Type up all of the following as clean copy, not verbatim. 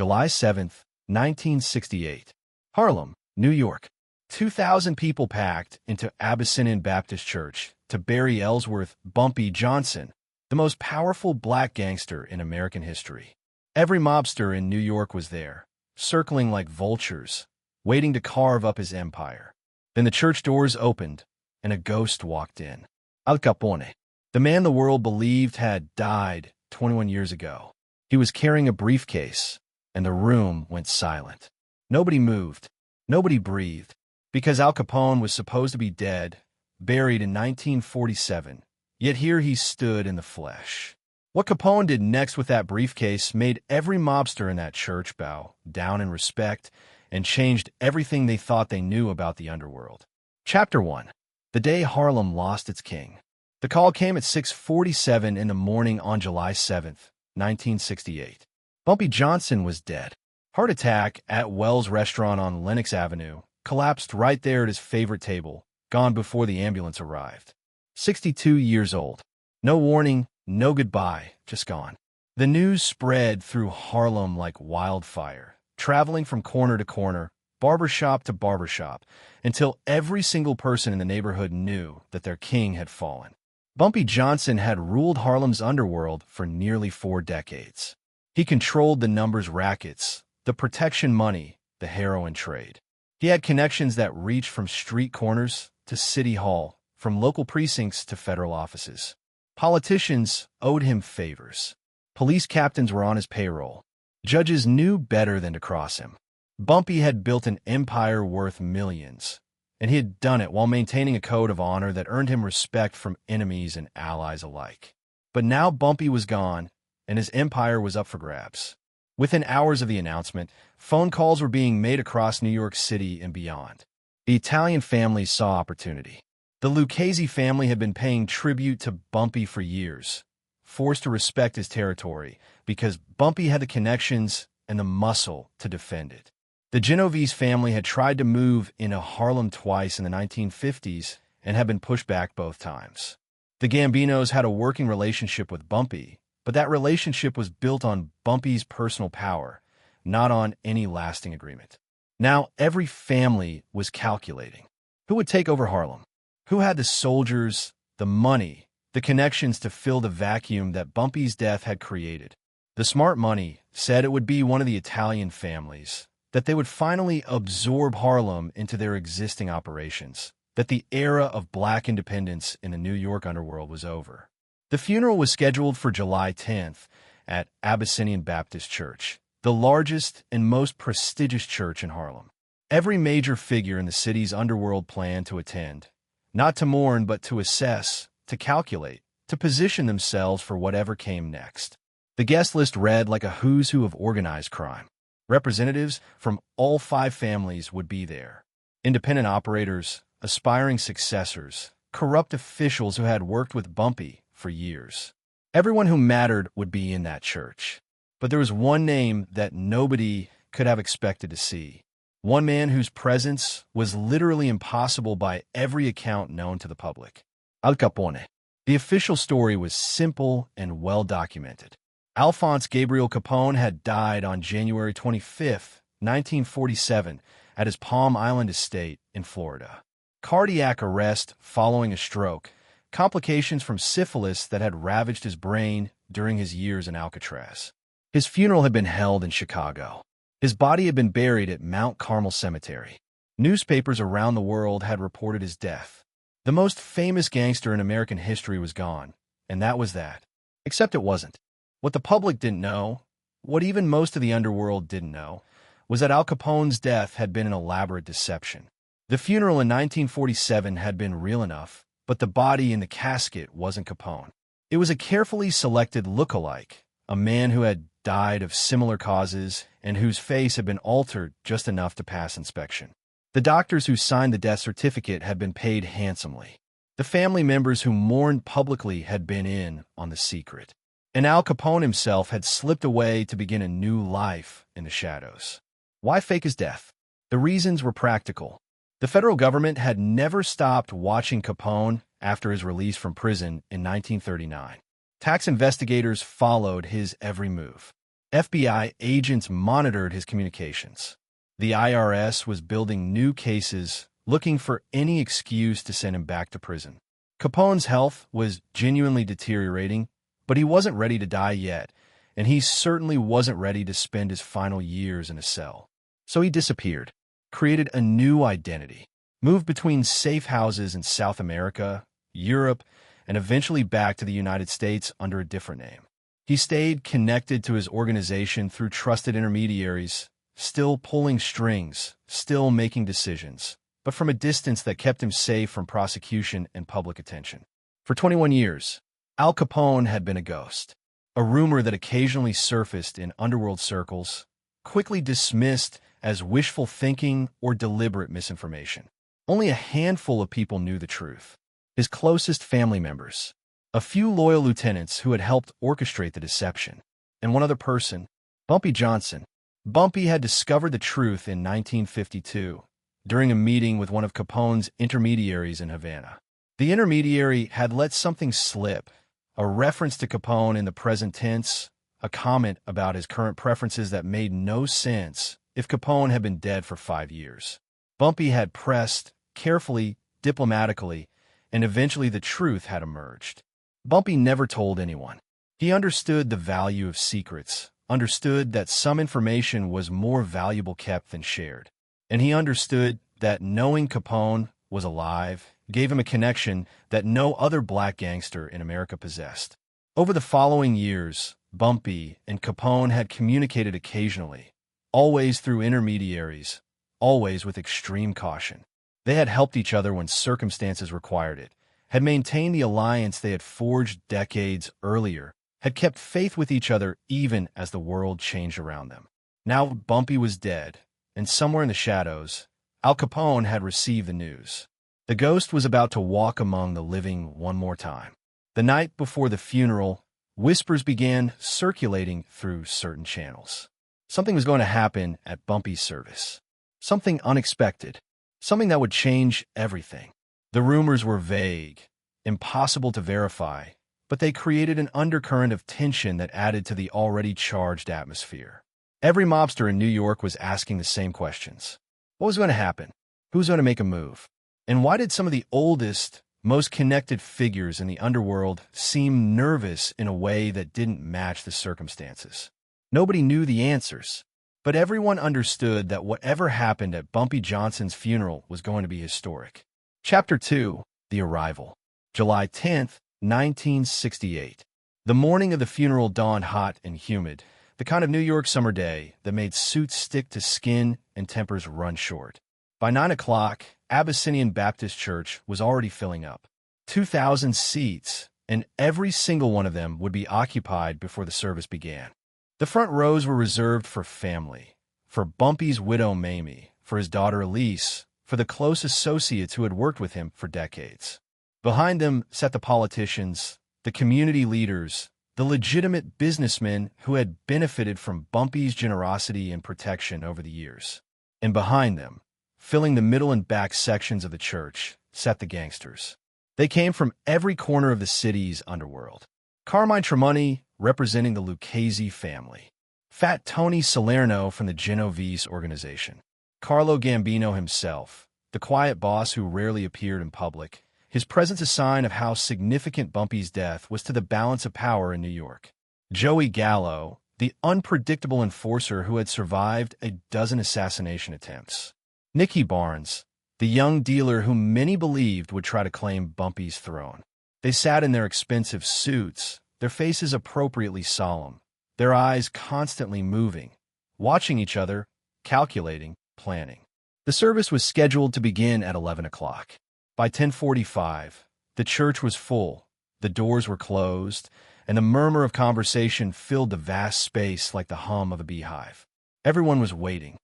July 7th, 1968. Harlem, New York. 2,000 people packed into Abyssinian Baptist Church to bury Ellsworth Bumpy Johnson, the most powerful black gangster in American history. Every mobster in New York was there, circling like vultures, waiting to carve up his empire. Then the church doors opened, and a ghost walked in. Al Capone, the man the world believed had died 21 years ago. He was carrying a briefcase, and the room went silent. Nobody moved. Nobody breathed. Because Al Capone was supposed to be dead, buried in 1947, yet here he stood in the flesh. What Capone did next with that briefcase made every mobster in that church bow down in respect and changed everything they thought they knew about the underworld. Chapter 1. The day Harlem lost its king. The call came at 6:47 in the morning on July 7th, 1968. Bumpy Johnson was dead. Heart attack at Wells Restaurant on Lenox Avenue. Collapsed right there at his favorite table, gone before the ambulance arrived. 62 years old. No warning, no goodbye, just gone. The news spread through Harlem like wildfire, traveling from corner to corner, barbershop to barbershop, until every single person in the neighborhood knew that their king had fallen. Bumpy Johnson had ruled Harlem's underworld for nearly 4 decades. He controlled the numbers rackets, the protection money, the heroin trade. He had connections that reached from street corners to City Hall, from local precincts to federal offices. Politicians owed him favors. Police captains were on his payroll. Judges knew better than to cross him. Bumpy had built an empire worth millions, and he had done it while maintaining a code of honor that earned him respect from enemies and allies alike. But now Bumpy was gone, and his empire was up for grabs. Within hours of the announcement, phone calls were being made across New York City and beyond. The Italian family saw opportunity. The Lucchese family had been paying tribute to Bumpy for years, forced to respect his territory because Bumpy had the connections and the muscle to defend it. The Genovese family had tried to move into Harlem twice in the 1950s and had been pushed back both times. The Gambinos had a working relationship with Bumpy, but that relationship was built on Bumpy's personal power, not on any lasting agreement. Now every family was calculating. Who would take over Harlem? Who had the soldiers, the money, the connections to fill the vacuum that Bumpy's death had created? The smart money said it would be one of the Italian families, that they would finally absorb Harlem into their existing operations, that the era of black independence in the New York underworld was over. The funeral was scheduled for July 10th at Abyssinian Baptist Church, the largest and most prestigious church in Harlem. Every major figure in the city's underworld planned to attend, not to mourn but to assess, to calculate, to position themselves for whatever came next. The guest list read like a who's who of organized crime. Representatives from all 5 families would be there. Independent operators, aspiring successors, corrupt officials who had worked with Bumpy for years. Everyone who mattered would be in that church. But there was one name that nobody could have expected to see. One man whose presence was literally impossible by every account known to the public. Al Capone. The official story was simple and well documented. Alphonse Gabriel Capone had died on January 25, 1947, at his Palm Island estate in Florida. Cardiac arrest following a stroke, complications from syphilis that had ravaged his brain during his years in Alcatraz. His funeral had been held in Chicago. His body had been buried at Mount Carmel Cemetery. Newspapers around the world had reported his death. The most famous gangster in American history was gone, and that was that. Except it wasn't. What the public didn't know, what even most of the underworld didn't know, was that Al Capone's death had been an elaborate deception. The funeral in 1947 had been real enough, but the body in the casket wasn't Capone. It was a carefully selected look-alike, a man who had died of similar causes and whose face had been altered just enough to pass inspection. The doctors who signed the death certificate had been paid handsomely. The family members who mourned publicly had been in on the secret. And Al Capone himself had slipped away to begin a new life in the shadows. Why fake his death? The reasons were practical. The federal government had never stopped watching Capone after his release from prison in 1939. Tax investigators followed his every move. FBI agents monitored his communications. The IRS was building new cases, looking for any excuse to send him back to prison. Capone's health was genuinely deteriorating, but he wasn't ready to die yet, and he certainly wasn't ready to spend his final years in a cell. So he disappeared, created a new identity, moved between safe houses in South America, Europe, and eventually back to the United States under a different name. He stayed connected to his organization through trusted intermediaries, still pulling strings, still making decisions, but from a distance that kept him safe from prosecution and public attention. For 21 years, Al Capone had been a ghost, a rumor that occasionally surfaced in underworld circles, quickly dismissed as wishful thinking or deliberate misinformation. Only a handful of people knew the truth. His closest family members, a few loyal lieutenants who had helped orchestrate the deception, and one other person, Bumpy Johnson. Bumpy had discovered the truth in 1952 during a meeting with one of Capone's intermediaries in Havana. The intermediary had let something slip, a reference to Capone in the present tense, a comment about his current preferences that made no sense if Capone had been dead for 5 years. Bumpy had pressed, carefully, diplomatically, and eventually the truth had emerged. Bumpy never told anyone. He understood the value of secrets, understood that some information was more valuable kept than shared. And he understood that knowing Capone was alive gave him a connection that no other black gangster in America possessed. Over the following years, Bumpy and Capone had communicated occasionally, always through intermediaries, always with extreme caution. They had helped each other when circumstances required it, had maintained the alliance they had forged decades earlier, had kept faith with each other even as the world changed around them. Now Bumpy was dead, and somewhere in the shadows, Al Capone had received the news. The ghost was about to walk among the living one more time. The night before the funeral, whispers began circulating through certain channels. Something was going to happen at Bumpy's service. Something unexpected. Something that would change everything. The rumors were vague, impossible to verify, but they created an undercurrent of tension that added to the already charged atmosphere. Every mobster in New York was asking the same questions. What was going to happen? Who was going to make a move? And why did some of the oldest, most connected figures in the underworld seem nervous in a way that didn't match the circumstances? Nobody knew the answers, but everyone understood that whatever happened at Bumpy Johnson's funeral was going to be historic. Chapter 2, The Arrival. July 10th, 1968. The morning of the funeral dawned hot and humid, the kind of New York summer day that made suits stick to skin and tempers run short. By 9 o'clock, Abyssinian Baptist Church was already filling up. 2,000 seats, and every single one of them would be occupied before the service began. The front rows were reserved for family, for Bumpy's widow Mamie, for his daughter Elise, for the close associates who had worked with him for decades. Behind them sat the politicians, the community leaders, the legitimate businessmen who had benefited from Bumpy's generosity and protection over the years. And behind them, filling the middle and back sections of the church, sat the gangsters. They came from every corner of the city's underworld. Carmine Tremonti, representing the Lucchese family. Fat Tony Salerno from the Genovese organization. Carlo Gambino himself, the quiet boss who rarely appeared in public, his presence a sign of how significant Bumpy's death was to the balance of power in New York. Joey Gallo, the unpredictable enforcer who had survived a dozen assassination attempts. Nicky Barnes, the young dealer whom many believed would try to claim Bumpy's throne. They sat in their expensive suits, their faces appropriately solemn, their eyes constantly moving, watching each other, calculating, planning. The service was scheduled to begin at 11 o'clock. By 10:45, the church was full, the doors were closed, and the murmur of conversation filled the vast space like the hum of a beehive. Everyone was waiting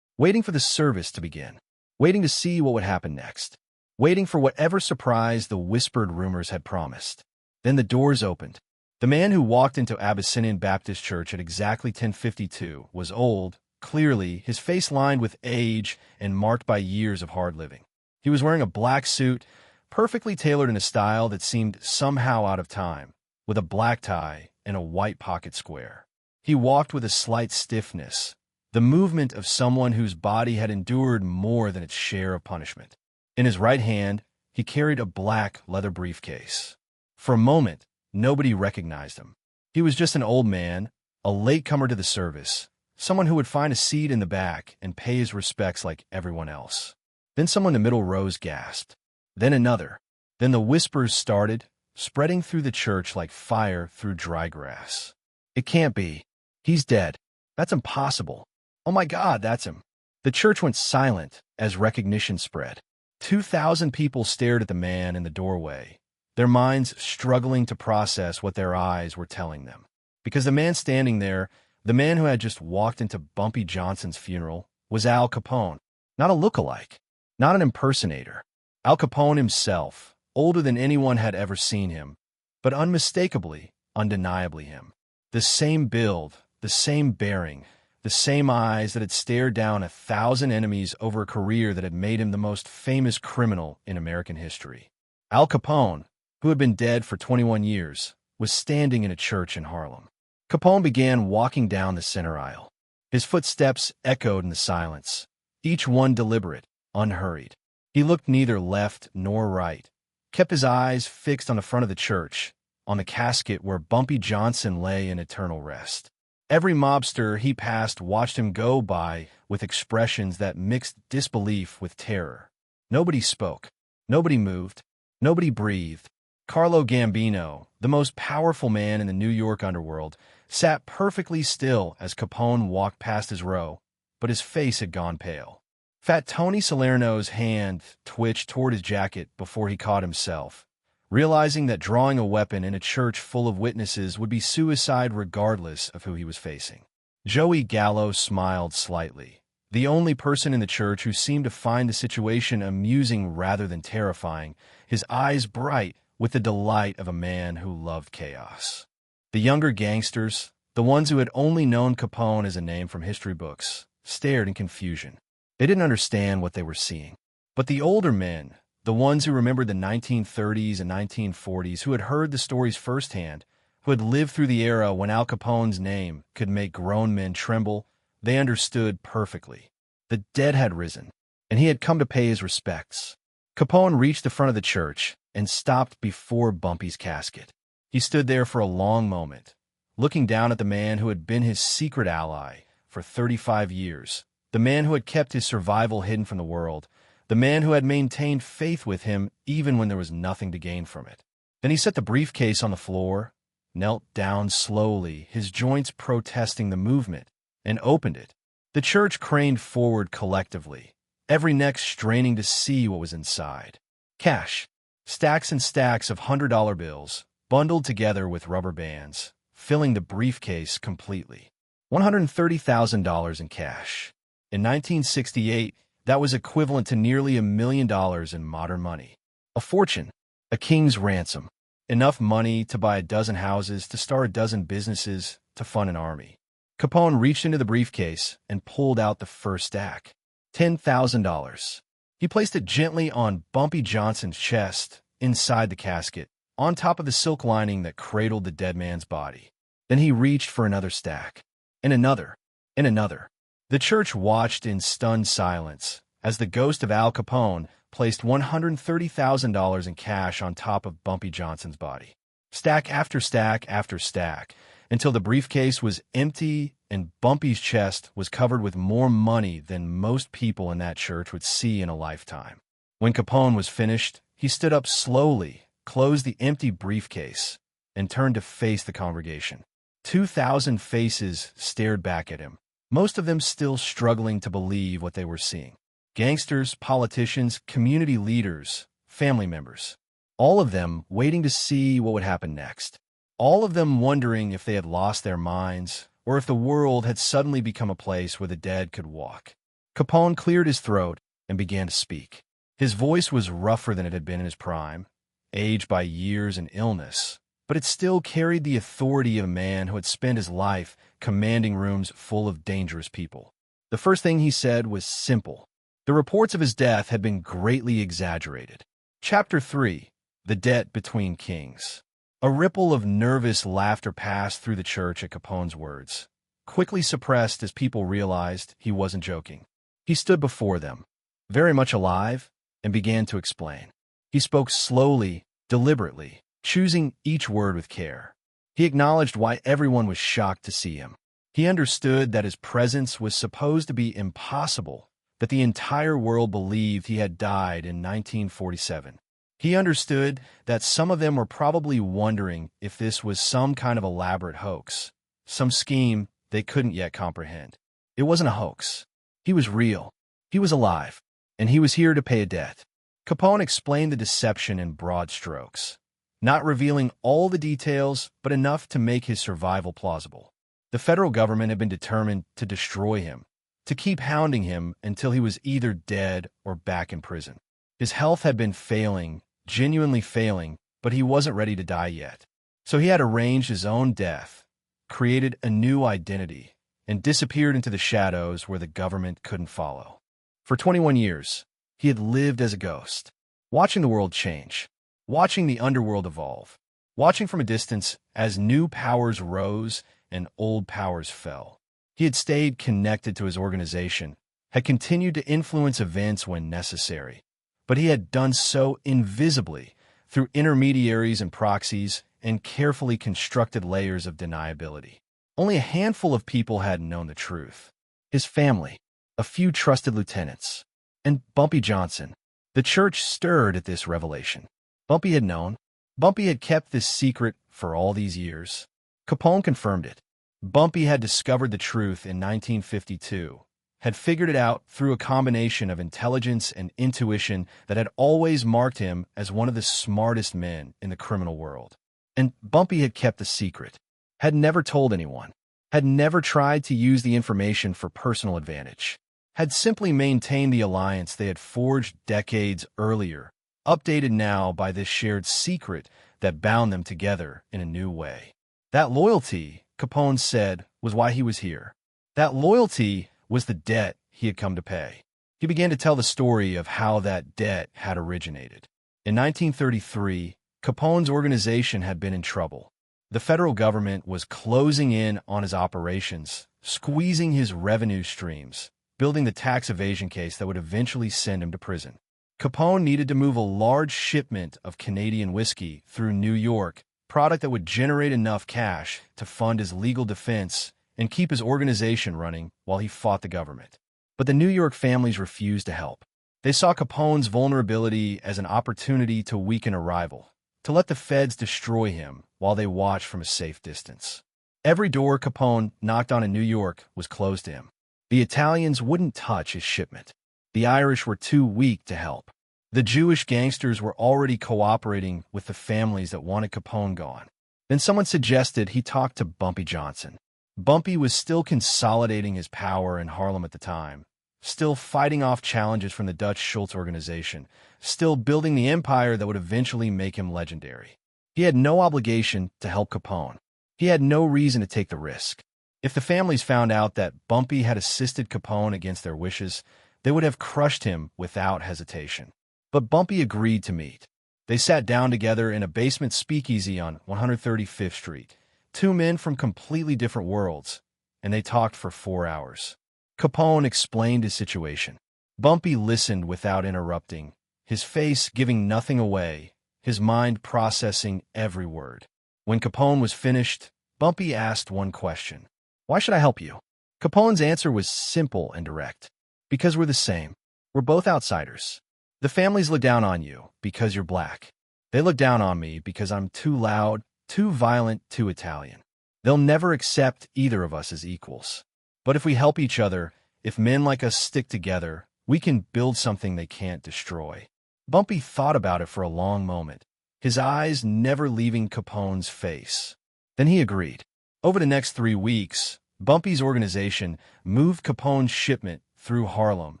for the service to begin, waiting to see what would happen next, waiting for whatever surprise the whispered rumors had promised. Then the doors opened. The man who walked into Abyssinian Baptist Church at exactly 10:52 was old, clearly, his face lined with age and marked by years of hard living. He was wearing a black suit, perfectly tailored in a style that seemed somehow out of time, with a black tie and a white pocket square. He walked with a slight stiffness, the movement of someone whose body had endured more than its share of punishment. In his right hand, he carried a black leather briefcase. For a moment, nobody recognized him. He was just an old man, a latecomer to the service, someone who would find a seat in the back and pay his respects like everyone else. Then someone in the middle rows gasped. Then another. Then the whispers started, spreading through the church like fire through dry grass. It can't be. He's dead. That's impossible. Oh my God, that's him. The church went silent as recognition spread. 2,000 people stared at the man in the doorway, their minds struggling to process what their eyes were telling them. Because the man standing there, the man who had just walked into Bumpy Johnson's funeral, was Al Capone. Not a lookalike, not an impersonator. Al Capone himself, older than anyone had ever seen him, but unmistakably, undeniably him. The same build, the same bearing, the same eyes that had stared down 1,000 enemies over a career that had made him the most famous criminal in American history. Al Capone, who had been dead for 21 years, was standing in a church in Harlem. Capone began walking down the center aisle. His footsteps echoed in the silence, each one deliberate, unhurried. He looked neither left nor right, kept his eyes fixed on the front of the church, on the casket where Bumpy Johnson lay in eternal rest. Every mobster he passed watched him go by with expressions that mixed disbelief with terror. Nobody spoke. Nobody moved. Nobody breathed. Carlo Gambino, the most powerful man in the New York underworld, sat perfectly still as Capone walked past his row, but his face had gone pale. Fat Tony Salerno's hand twitched toward his jacket before he caught himself, realizing that drawing a weapon in a church full of witnesses would be suicide regardless of who he was facing. Joey Gallo smiled slightly, the only person in the church who seemed to find the situation amusing rather than terrifying, his eyes bright with the delight of a man who loved chaos. The younger gangsters, the ones who had only known Capone as a name from history books, stared in confusion. They didn't understand what they were seeing. But the older men, the ones who remembered the 1930s and 1940s, who had heard the stories firsthand, who had lived through the era when Al Capone's name could make grown men tremble, they understood perfectly. The dead had risen, and he had come to pay his respects. Capone reached the front of the church and stopped before Bumpy's casket. He stood there for a long moment, looking down at the man who had been his secret ally for 35 years, the man who had kept his survival hidden from the world, the man who had maintained faith with him even when there was nothing to gain from it. Then he set the briefcase on the floor, knelt down slowly, his joints protesting the movement, and opened it. The church craned forward collectively, every neck straining to see what was inside. Cash, stacks and stacks of $100 bills, bundled together with rubber bands, filling the briefcase completely. $130,000 in cash. In 1968, that was equivalent to nearly $1 million in modern money. A fortune, a king's ransom, enough money to buy a dozen houses, to start a dozen businesses, to fund an army. Capone reached into the briefcase and pulled out the first stack, $10,000. He placed it gently on Bumpy Johnson's chest, inside the casket, on top of the silk lining that cradled the dead man's body. Then he reached for another stack, and another, and another. The church watched in stunned silence as the ghost of Al Capone placed $130,000 in cash on top of Bumpy Johnson's body. Stack after stack after stack, until the briefcase was empty and Bumpy's chest was covered with more money than most people in that church would see in a lifetime. When Capone was finished, he stood up slowly, closed the empty briefcase, and turned to face the congregation. 2,000 faces stared back at him, most of them still struggling to believe what they were seeing. Gangsters, politicians, community leaders, family members. All of them waiting to see what would happen next. All of them wondering if they had lost their minds, or if the world had suddenly become a place where the dead could walk. Capone cleared his throat and began to speak. His voice was rougher than it had been in his prime, aged by years and illness, but it still carried the authority of a man who had spent his life commanding rooms full of dangerous people. The first thing he said was simple. The reports of his death had been greatly exaggerated. Chapter 3. The Debt Between Kings. A ripple of nervous laughter passed through the church at Capone's words. quickly suppressed as people realized he wasn't joking. He stood before them, very much alive, and began to explain. He spoke slowly, deliberately, choosing each word with care. He acknowledged why everyone was shocked to see him. He understood that his presence was supposed to be impossible, that the entire world believed he had died in 1947. He understood that some of them were probably wondering if this was some kind of elaborate hoax, some scheme they couldn't yet comprehend. It wasn't a hoax. He was real. He was alive, and he was here to pay a debt. Capone explained the deception in broad strokes, not revealing all the details, but enough to make his survival plausible. The federal government had been determined to destroy him, to keep hounding him until he was either dead or back in prison. His health had been failing, genuinely failing, but he wasn't ready to die yet. So he had arranged his own death, created a new identity, and disappeared into the shadows where the government couldn't follow. For 21 years, he had lived as a ghost, watching the world change, watching the underworld evolve, watching from a distance as new powers rose and old powers fell. He had stayed connected to his organization, had continued to influence events when necessary, but he had done so invisibly through intermediaries and proxies and carefully constructed layers of deniability. Only a handful of people had known the truth. His family, a few trusted lieutenants, and Bumpy Johnson. The church stirred at this revelation. Bumpy had known. Bumpy had kept this secret for all these years. Capone confirmed it. Bumpy had discovered the truth in 1952, had figured it out through a combination of intelligence and intuition that had always marked him as one of the smartest men in the criminal world. And Bumpy had kept the secret, had never told anyone, had never tried to use the information for personal advantage, had simply maintained the alliance they had forged decades earlier, updated now by this shared secret that bound them together in a new way. That loyalty, Capone said, was why he was here. That loyalty was the debt he had come to pay. He began to tell the story of how that debt had originated. In 1933, Capone's organization had been in trouble. The federal government was closing in on his operations, squeezing his revenue streams, building the tax evasion case that would eventually send him to prison. Capone needed to move a large shipment of Canadian whiskey through New York, product that would generate enough cash to fund his legal defense and keep his organization running while he fought the government. But the New York families refused to help. They saw Capone's vulnerability as an opportunity to weaken a rival, to let the feds destroy him while they watched from a safe distance. Every door Capone knocked on in New York was closed to him. The Italians wouldn't touch his shipment. The Irish were too weak to help. The Jewish gangsters were already cooperating with the families that wanted Capone gone. Then someone suggested he talk to Bumpy Johnson. Bumpy was still consolidating his power in Harlem at the time, still fighting off challenges from the Dutch Schultz organization, still building the empire that would eventually make him legendary. He had no obligation to help Capone. He had no reason to take the risk. If the families found out that Bumpy had assisted Capone against their wishes, they would have crushed him without hesitation. But Bumpy agreed to meet. They sat down together in a basement speakeasy on 135th Street, two men from completely different worlds, and they talked for 4 hours. Capone explained his situation. Bumpy listened without interrupting, his face giving nothing away, his mind processing every word. When Capone was finished, Bumpy asked one question. "Why should I help you?" Capone's answer was simple and direct. "Because we're the same. We're both outsiders. The families look down on you because you're black. They look down on me because I'm too loud, too violent, too Italian. They'll never accept either of us as equals. But if we help each other, if men like us stick together, we can build something they can't destroy." Bumpy thought about it for a long moment, his eyes never leaving Capone's face. Then he agreed. Over the next 3 weeks, Bumpy's organization moved Capone's shipment through Harlem,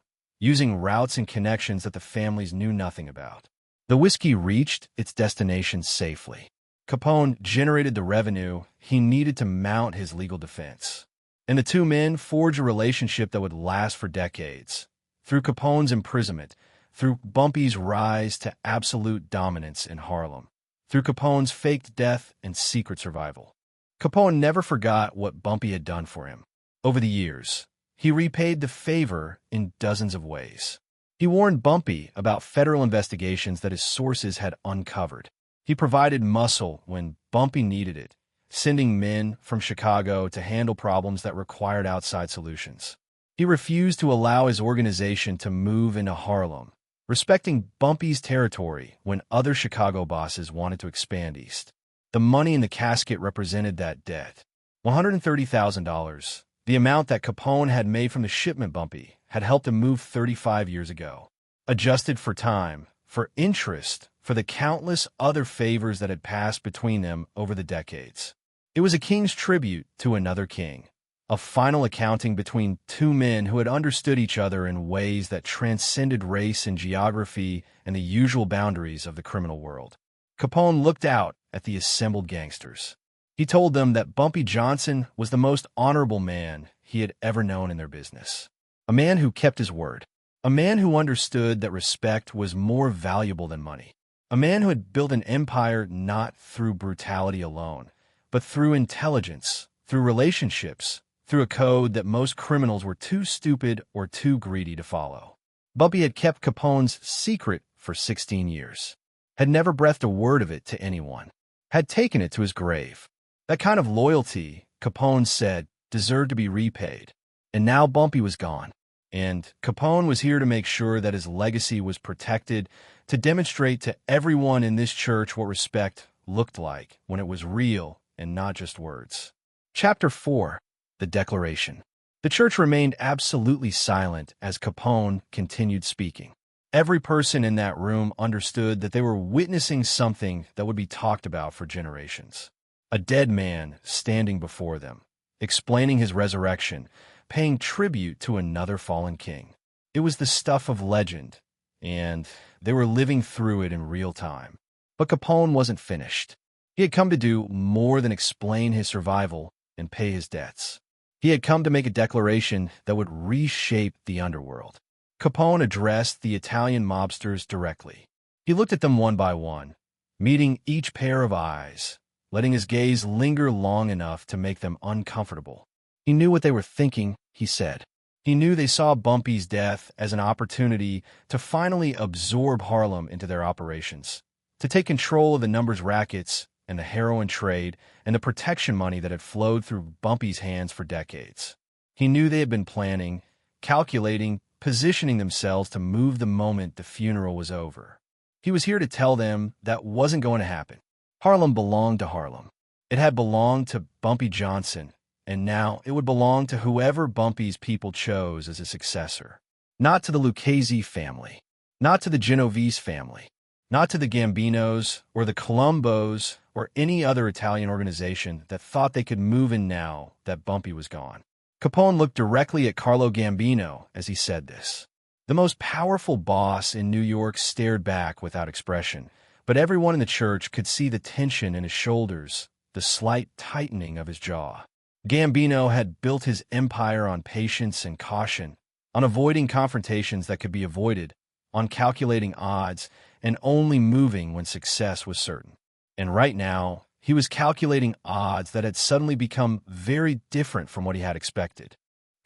using routes and connections that the families knew nothing about. The whiskey reached its destination safely. Capone generated the revenue he needed to mount his legal defense. And the two men forged a relationship that would last for decades. Through Capone's imprisonment, through Bumpy's rise to absolute dominance in Harlem, through Capone's faked death and secret survival. Capone never forgot what Bumpy had done for him. Over the years, he repaid the favor in dozens of ways. He warned Bumpy about federal investigations that his sources had uncovered. He provided muscle when Bumpy needed it, sending men from Chicago to handle problems that required outside solutions. He refused to allow his organization to move into Harlem, respecting Bumpy's territory when other Chicago bosses wanted to expand east. The money in the casket represented that debt. $130,000, the amount that Capone had made from the shipment Bumpy had helped him move 35 years ago. Adjusted for time, for interest, for the countless other favors that had passed between them over the decades. It was a king's tribute to another king, a final accounting between two men who had understood each other in ways that transcended race and geography and the usual boundaries of the criminal world. Capone looked out at the assembled gangsters. He told them that Bumpy Johnson was the most honorable man he had ever known in their business. A man who kept his word. A man who understood that respect was more valuable than money. A man who had built an empire not through brutality alone, but through intelligence, through relationships, through a code that most criminals were too stupid or too greedy to follow. Bumpy had kept Capone's secret for 16 years, had never breathed a word of it to anyone, had taken it to his grave. That kind of loyalty, Capone said, deserved to be repaid. And now Bumpy was gone. And Capone was here to make sure that his legacy was protected, to demonstrate to everyone in this church what respect looked like when it was real and not just words. Chapter 4. The Declaration. The church remained absolutely silent as Capone continued speaking. Every person in that room understood that they were witnessing something that would be talked about for generations. A dead man standing before them, explaining his resurrection, paying tribute to another fallen king. It was the stuff of legend, and they were living through it in real time. But Capone wasn't finished. He had come to do more than explain his survival and pay his debts. He had come to make a declaration that would reshape the underworld. Capone addressed the Italian mobsters directly. He looked at them one by one, meeting each pair of eyes, letting his gaze linger long enough to make them uncomfortable. He knew what they were thinking, he said. He knew they saw Bumpy's death as an opportunity to finally absorb Harlem into their operations, to take control of the numbers rackets and the heroin trade and the protection money that had flowed through Bumpy's hands for decades. He knew they had been planning, calculating, positioning themselves to move the moment the funeral was over. He was here to tell them that wasn't going to happen. Harlem belonged to Harlem. It had belonged to Bumpy Johnson, and now it would belong to whoever Bumpy's people chose as a successor. Not to the Lucchese family, not to the Genovese family, not to the Gambinos or the Colombos or any other Italian organization that thought they could move in now that Bumpy was gone. Capone looked directly at Carlo Gambino as he said this. The most powerful boss in New York stared back without expression, but everyone in the church could see the tension in his shoulders, the slight tightening of his jaw. Gambino had built his empire on patience and caution, on avoiding confrontations that could be avoided, on calculating odds, and only moving when success was certain. And right now, he was calculating odds that had suddenly become very different from what he had expected.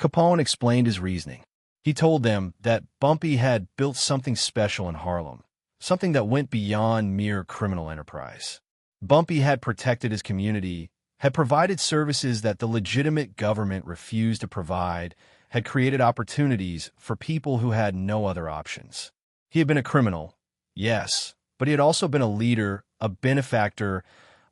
Capone explained his reasoning. He told them that Bumpy had built something special in Harlem, something that went beyond mere criminal enterprise. Bumpy had protected his community, had provided services that the legitimate government refused to provide, had created opportunities for people who had no other options. He had been a criminal, yes, but he had also been a leader, a benefactor,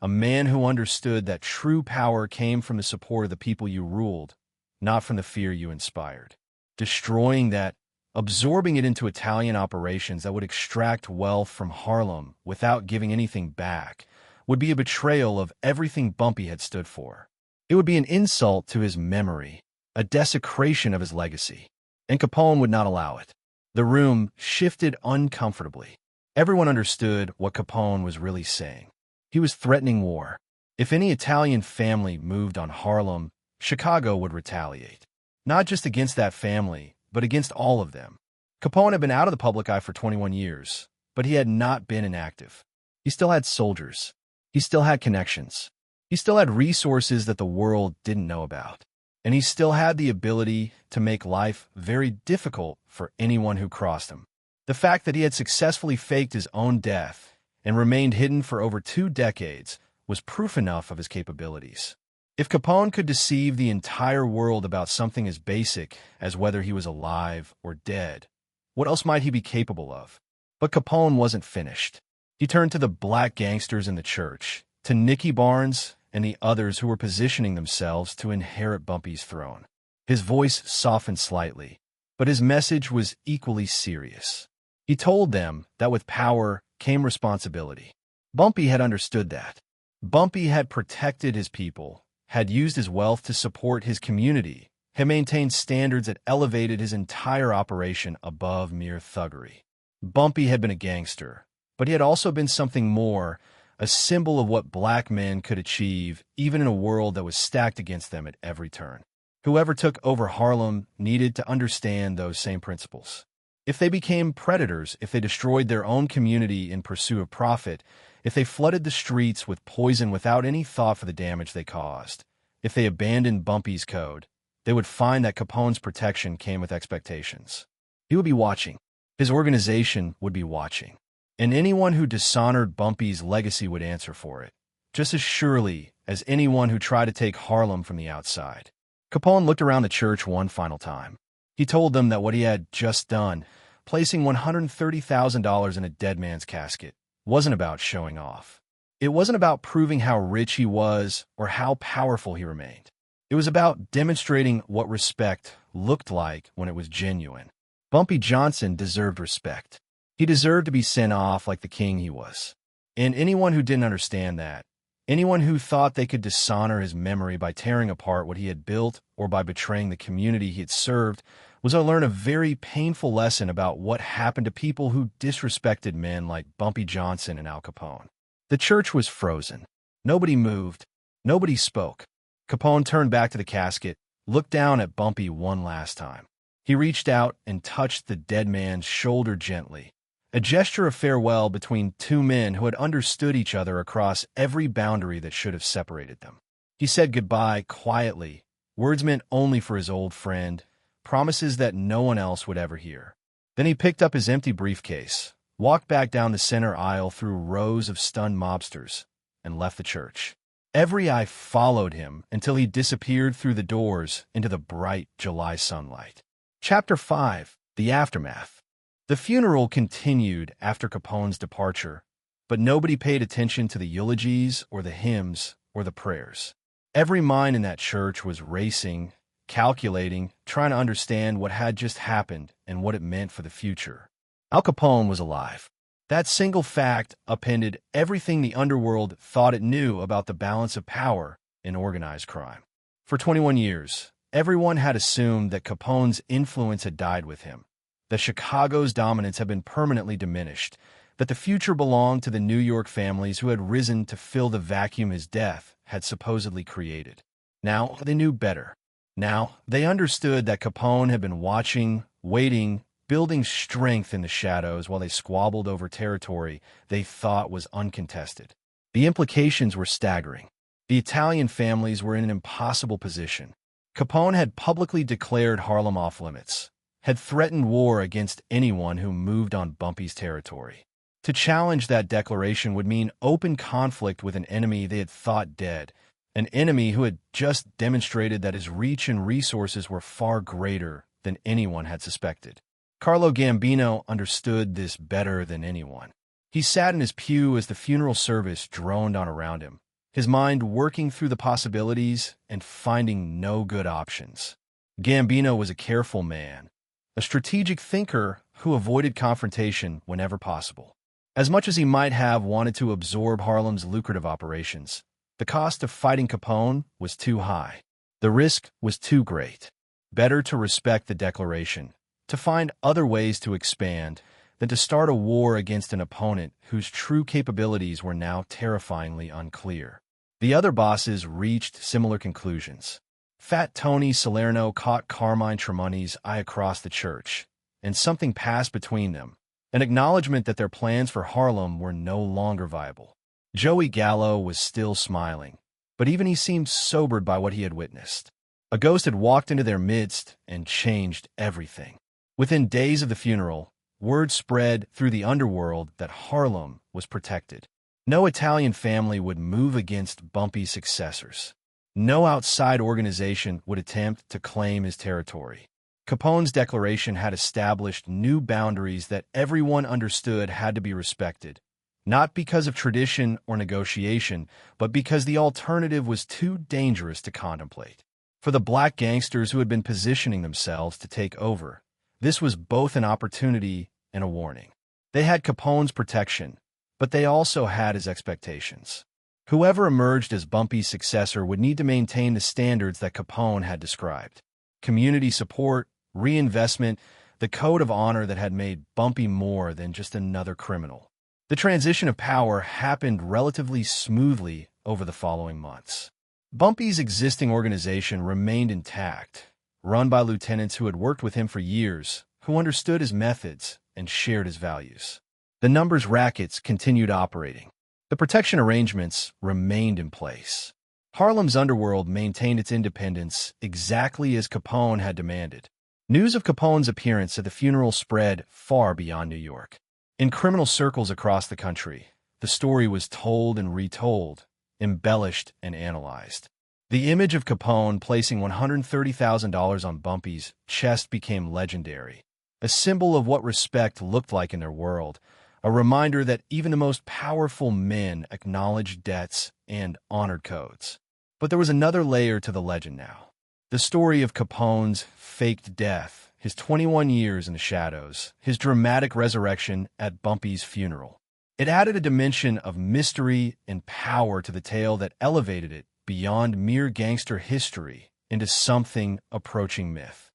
a man who understood that true power came from the support of the people you ruled, not from the fear you inspired. Destroying that, absorbing it into Italian operations that would extract wealth from Harlem without giving anything back, would be a betrayal of everything Bumpy had stood for. It would be an insult to his memory, a desecration of his legacy. And Capone would not allow it. The room shifted uncomfortably. Everyone understood what Capone was really saying. He was threatening war. If any Italian family moved on Harlem, Chicago would retaliate. Not just against that family, but against all of them. Capone had been out of the public eye for 21 years, but he had not been inactive. He still had soldiers. He still had connections. He still had resources that the world didn't know about. and he still had the ability to make life very difficult for anyone who crossed him. The fact that he had successfully faked his own death and remained hidden for over 2 decades was proof enough of his capabilities. If Capone could deceive the entire world about something as basic as whether he was alive or dead, what else might he be capable of? But Capone wasn't finished. He turned to the black gangsters in the church, to Nicky Barnes and the others who were positioning themselves to inherit Bumpy's throne. His voice softened slightly, but his message was equally serious. He told them that with power came responsibility. Bumpy had understood that. Bumpy had protected his people, had used his wealth to support his community, had maintained standards that elevated his entire operation above mere thuggery. Bumpy had been a gangster, but he had also been something more, a symbol of what black men could achieve, even in a world that was stacked against them at every turn. Whoever took over Harlem needed to understand those same principles. If they became predators, if they destroyed their own community in pursuit of profit, if they flooded the streets with poison without any thought for the damage they caused, if they abandoned Bumpy's code, they would find that Capone's protection came with expectations. He would be watching. His organization would be watching. And anyone who dishonored Bumpy's legacy would answer for it, just as surely as anyone who tried to take Harlem from the outside. Capone looked around the church one final time. He told them that what he had just done, placing $130,000 in a dead man's casket, wasn't about showing off. It wasn't about proving how rich he was or how powerful he remained. It was about demonstrating what respect looked like when it was genuine. Bumpy Johnson deserved respect. He deserved to be sent off like the king he was. And anyone who didn't understand that, anyone who thought they could dishonor his memory by tearing apart what he had built or by betraying the community he had served, was to learn a very painful lesson about what happened to people who disrespected men like Bumpy Johnson and Al Capone. The church was frozen. Nobody moved. Nobody spoke. Capone turned back to the casket, looked down at Bumpy one last time. He reached out and touched the dead man's shoulder gently, a gesture of farewell between two men who had understood each other across every boundary that should have separated them. He said goodbye quietly, words meant only for his old friend, promises that no one else would ever hear. Then he picked up his empty briefcase, walked back down the center aisle through rows of stunned mobsters, and left the church. Every eye followed him until he disappeared through the doors into the bright July sunlight. Chapter 5. The Aftermath. The funeral continued after Capone's departure, but nobody paid attention to the eulogies or the hymns or the prayers. Every mind in that church was racing, calculating, trying to understand what had just happened and what it meant for the future. Al Capone was alive. That single fact upended everything the underworld thought it knew about the balance of power in organized crime. For 21 years, everyone had assumed that Capone's influence had died with him, that Chicago's dominance had been permanently diminished, that the future belonged to the New York families who had risen to fill the vacuum his death had supposedly created. Now they knew better. Now they understood that Capone had been watching, waiting, building strength in the shadows while they squabbled over territory they thought was uncontested. The implications were staggering. The Italian families were in an impossible position. Capone had publicly declared Harlem off-limits, had threatened war against anyone who moved on Bumpy's territory. To challenge that declaration would mean open conflict with an enemy they had thought dead, an enemy who had just demonstrated that his reach and resources were far greater than anyone had suspected. Carlo Gambino understood this better than anyone. He sat in his pew as the funeral service droned on around him, his mind working through the possibilities and finding no good options. Gambino was a careful man, a strategic thinker who avoided confrontation whenever possible. As much as he might have wanted to absorb Harlem's lucrative operations, the cost of fighting Capone was too high. The risk was too great. Better to respect the declaration, to find other ways to expand, than to start a war against an opponent whose true capabilities were now terrifyingly unclear. The other bosses reached similar conclusions. Fat Tony Salerno caught Carmine Tremonti's eye across the church, and something passed between them, an acknowledgement that their plans for Harlem were no longer viable. Joey Gallo was still smiling, but even he seemed sobered by what he had witnessed. A ghost had walked into their midst and changed everything. Within days of the funeral, word spread through the underworld that Harlem was protected. No Italian family would move against Bumpy's successors. No outside organization would attempt to claim his territory. Capone's declaration had established new boundaries that everyone understood had to be respected, not because of tradition or negotiation, but because the alternative was too dangerous to contemplate. For the black gangsters who had been positioning themselves to take over, this was both an opportunity and a warning. They had Capone's protection, but they also had his expectations. Whoever emerged as Bumpy's successor would need to maintain the standards that Capone had described. Community support, reinvestment, the code of honor that had made Bumpy more than just another criminal. The transition of power happened relatively smoothly over the following months. Bumpy's existing organization remained intact, run by lieutenants who had worked with him for years, who understood his methods and shared his values. The numbers rackets continued operating. The protection arrangements remained in place. Harlem's underworld maintained its independence exactly as Capone had demanded. News of Capone's appearance at the funeral spread far beyond New York. In criminal circles across the country, the story was told and retold, embellished and analyzed. The image of Capone placing $130,000 on Bumpy's chest became legendary, a symbol of what respect looked like in their world, a reminder that even the most powerful men acknowledged debts and honored codes. But there was another layer to the legend now. The story of Capone's faked death, his 21 years in the shadows, his dramatic resurrection at Bumpy's funeral. It added a dimension of mystery and power to the tale that elevated it beyond mere gangster history into something approaching myth.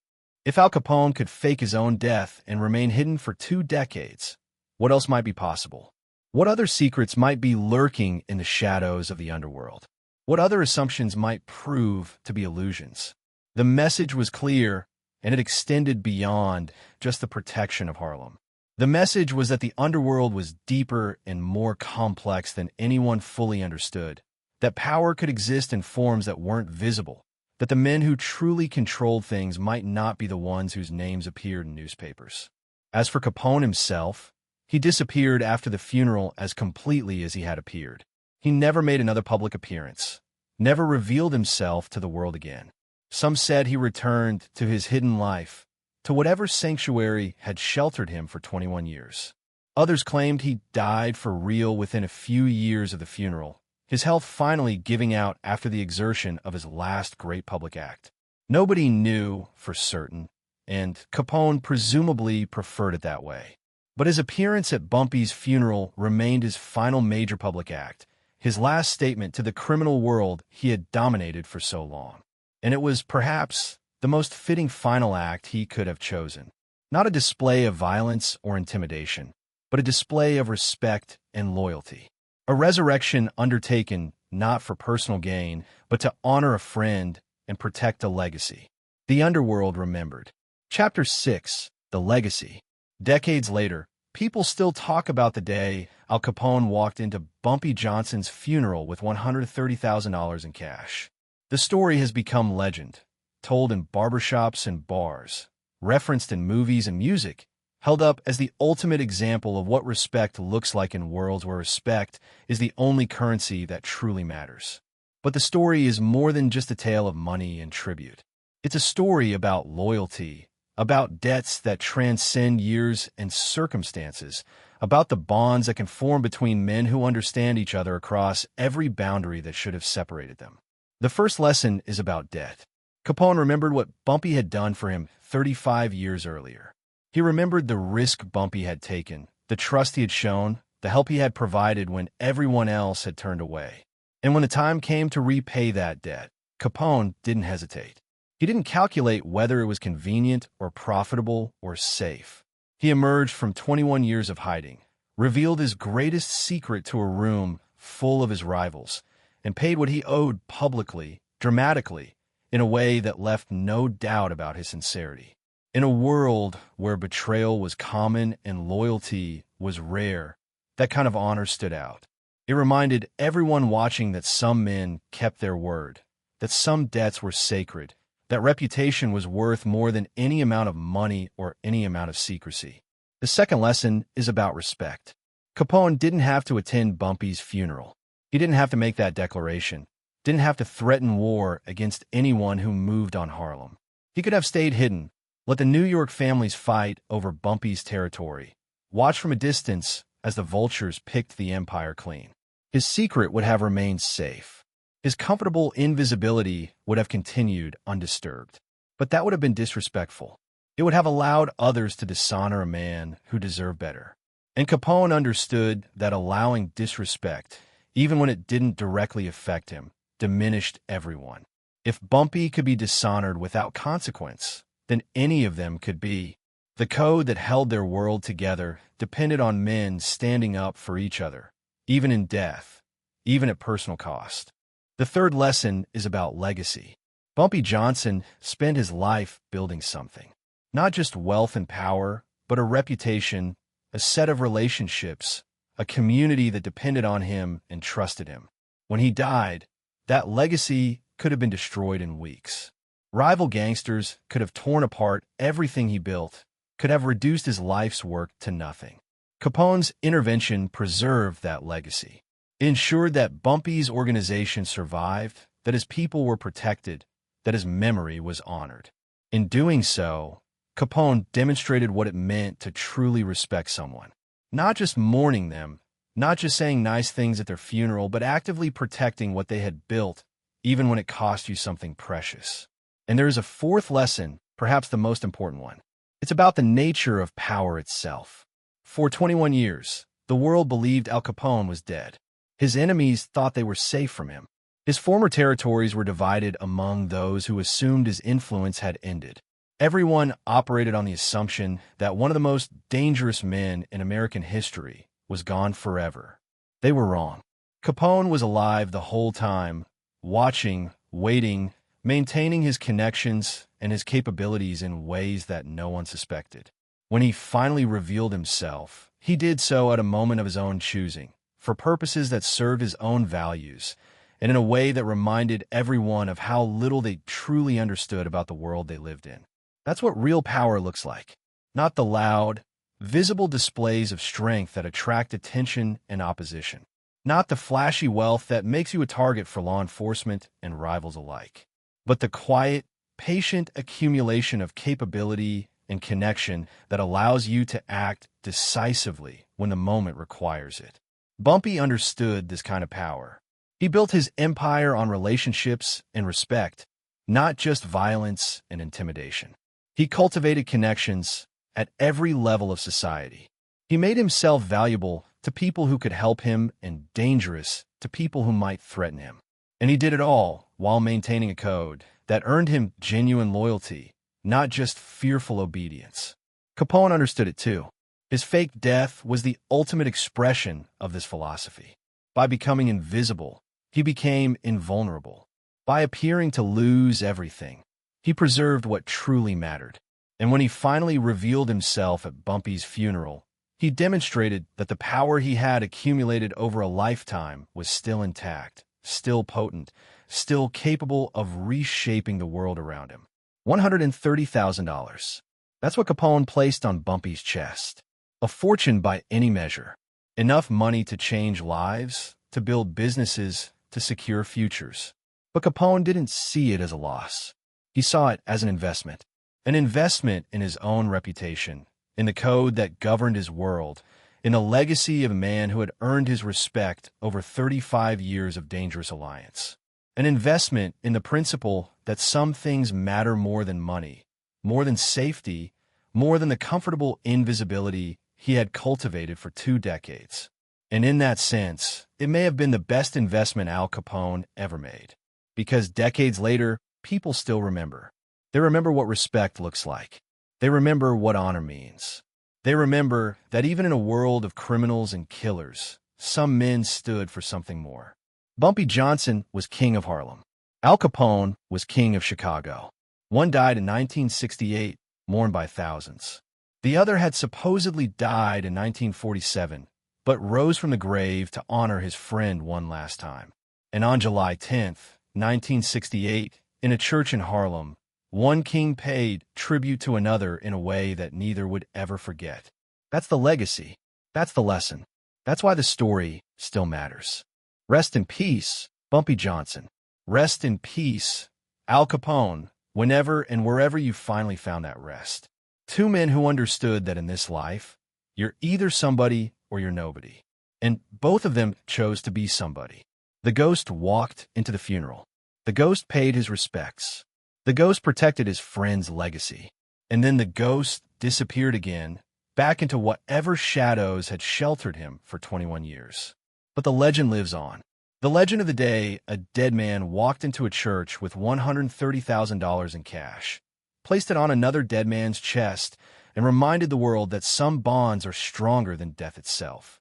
If Al Capone could fake his own death and remain hidden for 2 decades, what else might be possible? What other secrets might be lurking in the shadows of the underworld? What other assumptions might prove to be illusions? The message was clear, and it extended beyond just the protection of Harlem. The message was that the underworld was deeper and more complex than anyone fully understood, that power could exist in forms that weren't visible, that the men who truly controlled things might not be the ones whose names appeared in newspapers. As for Capone himself, he disappeared after the funeral as completely as he had appeared. He never made another public appearance, never revealed himself to the world again. Some said he returned to his hidden life, to whatever sanctuary had sheltered him for 21 years. Others claimed he died for real within a few years of the funeral, his health finally giving out after the exertion of his last great public act. Nobody knew for certain, and Capone presumably preferred it that way. But his appearance at Bumpy's funeral remained his final major public act, his last statement to the criminal world he had dominated for so long. And it was perhaps the most fitting final act he could have chosen. Not a display of violence or intimidation, but a display of respect and loyalty. A resurrection undertaken not for personal gain, but to honor a friend and protect a legacy. The underworld remembered. Chapter 6, The Legacy. Decades later, people still talk about the day Al Capone walked into Bumpy Johnson's funeral with $130,000 in cash. The story has become legend, told in barbershops and bars, referenced in movies and music, held up as the ultimate example of what respect looks like in worlds where respect is the only currency that truly matters. But the story is more than just a tale of money and tribute. It's a story about loyalty, about debts that transcend years and circumstances, about the bonds that can form between men who understand each other across every boundary that should have separated them. The first lesson is about debt. Capone remembered what Bumpy had done for him 35 years earlier. He remembered the risk Bumpy had taken, the trust he had shown, the help he had provided when everyone else had turned away. And when the time came to repay that debt, Capone didn't hesitate. He didn't calculate whether it was convenient or profitable or safe. He emerged from 21 years of hiding, revealed his greatest secret to a room full of his rivals, and paid what he owed publicly, dramatically, in a way that left no doubt about his sincerity. In a world where betrayal was common and loyalty was rare, that kind of honor stood out. It reminded everyone watching that some men kept their word, that some debts were sacred, That reputation was worth more than any amount of money or any amount of secrecy. The second lesson is about respect. Capone didn't have to attend Bumpy's funeral. He didn't have to make that declaration. Didn't have to threaten war against anyone who moved on Harlem. He could have stayed hidden, let the New York families fight over Bumpy's territory, watch from a distance as the vultures picked the empire clean. His secret would have remained safe. His comfortable invisibility would have continued undisturbed. But that would have been disrespectful. It would have allowed others to dishonor a man who deserved better. And Capone understood that allowing disrespect, even when it didn't directly affect him, diminished everyone. If Bumpy could be dishonored without consequence, then any of them could be. The code that held their world together depended on men standing up for each other, even in death, even at personal cost. The third lesson is about legacy. Bumpy Johnson spent his life building something. Not just wealth and power, but a reputation, a set of relationships, a community that depended on him and trusted him. When he died, that legacy could have been destroyed in weeks. Rival gangsters could have torn apart everything he built, could have reduced his life's work to nothing. Capone's intervention preserved that legacy. It ensured that Bumpy's organization survived, that his people were protected, that his memory was honored. In doing so, Capone demonstrated what it meant to truly respect someone. Not just mourning them, not just saying nice things at their funeral, but actively protecting what they had built, even when it cost you something precious. And there is a fourth lesson, perhaps the most important one. It's about the nature of power itself. For 21 years, the world believed Al Capone was dead. His enemies thought they were safe from him. His former territories were divided among those who assumed his influence had ended. Everyone operated on the assumption that one of the most dangerous men in American history was gone forever. They were wrong. Capone was alive the whole time, watching, waiting, maintaining his connections and his capabilities in ways that no one suspected. When he finally revealed himself, he did so at a moment of his own choosing, for purposes that served his own values, and in a way that reminded everyone of how little they truly understood about the world they lived in. That's what real power looks like. Not the loud, visible displays of strength that attract attention and opposition. Not the flashy wealth that makes you a target for law enforcement and rivals alike. But the quiet, patient accumulation of capability and connection that allows you to act decisively when the moment requires it. Bumpy understood this kind of power. He built his empire on relationships and respect, not just violence and intimidation. He cultivated connections at every level of society. He made himself valuable to people who could help him and dangerous to people who might threaten him. And he did it all while maintaining a code that earned him genuine loyalty, not just fearful obedience. Capone understood it too. His fake death was the ultimate expression of this philosophy. By becoming invisible, he became invulnerable. By appearing to lose everything, he preserved what truly mattered. And when he finally revealed himself at Bumpy's funeral, he demonstrated that the power he had accumulated over a lifetime was still intact, still potent, still capable of reshaping the world around him. $130,000. That's what Capone placed on Bumpy's chest. A fortune by any measure. Enough money to change lives, to build businesses, to secure futures. But Capone didn't see it as a loss. He saw it as an investment in his own reputation, in the code that governed his world, in the legacy of a man who had earned his respect over 35 years of dangerous alliance. An investment in the principle that some things matter more than money, more than safety, more than the comfortable invisibility he had cultivated for 2 decades. And in that sense, it may have been the best investment Al Capone ever made. Because decades later, people still remember. They remember what respect looks like. They remember what honor means. They remember that even in a world of criminals and killers, some men stood for something more. Bumpy Johnson was king of Harlem. Al Capone was king of Chicago. One died in 1968, mourned by thousands. The other had supposedly died in 1947, but rose from the grave to honor his friend one last time. And on July 10th, 1968, in a church in Harlem, One king paid tribute to another in a way that neither would ever forget. That's the legacy. That's the lesson. That's why the story still matters. Rest in peace, Bumpy Johnson. Rest in peace, Al Capone, whenever and wherever you finally found that rest. Two men who understood that in this life, you're either somebody or you're nobody. And both of them chose to be somebody. The ghost walked into the funeral. The ghost paid his respects. The ghost protected his friend's legacy. And then the ghost disappeared again, back into whatever shadows had sheltered him for 21 years. But the legend lives on. The legend of the day a dead man walked into a church with $130,000 in cash, placed it on another dead man's chest, and reminded the world that some bonds are stronger than death itself.